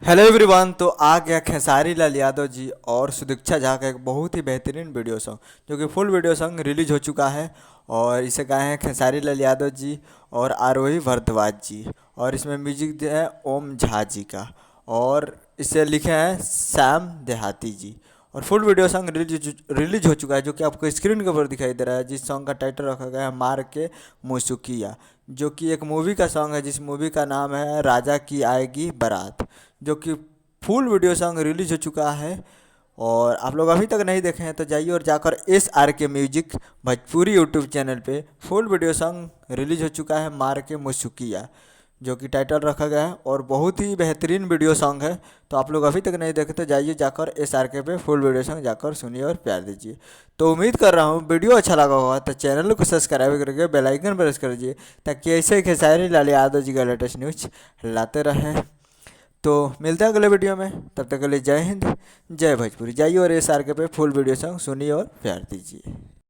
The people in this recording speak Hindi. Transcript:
Hello everyone. तो आ गया खेसारी लाल यादव जी और सुदीक्षा झा का एक बहुत ही बेहतरीन वीडियो सॉन्ग जो कि फुल वीडियो सॉन्ग रिलीज हो चुका है। और इसे गाए हैं खेसारी लाल यादव जी और आरोही भारद्वाज जी। और इसमें म्यूजिक दिया है ओम झा जी का। और इसे लिखे हैं सैम देहाती जी। और फुल वीडियो सॉन्ग रिलीज हो चुका है जो कि आपको स्क्रीन के ऊपर दिखाई दे रहा है, जिस सॉन्ग का टाइटल रखा गया है मार के मुसुकिया, जो कि एक मूवी का सॉन्ग है जिस मूवी का नाम है राजा की आएगी बारात, जो कि फुल वीडियो सॉन्ग रिलीज हो चुका है। और आप लोग अभी तक नहीं देखे हैं तो जाइए और जाकर SRK music Bhojpuri YouTube channel पे फुल वीडियो सॉन्ग रिलीज हो चुका है मार के मुसुकिया, जो कि टाइटल रखा गया है और बहुत ही बेहतरीन वीडियो सॉन्ग है। तो आप लोग अभी तक नहीं देखे तो जाइए जाकर SRK पे फुल वीडियो सॉन्ग जाकर सुनिए और प्यार दीजिए। तो उम्मीद कर रहा हूँ वीडियो अच्छा लगा होगा, तो चैनल को सब्सक्राइब करके बेल आइकन प्रेस कर दीजिए ताकि ऐसे खेसारी लाल यादव जी का लेटेस्ट न्यूज लाते रहें। तो मिलते हैं अगले वीडियो में, तब तक के लिए जय हिंद जय भोजपुरी। जाइए और SRK पे फुल वीडियो सॉन्ग सुनिए और प्यार दीजिए।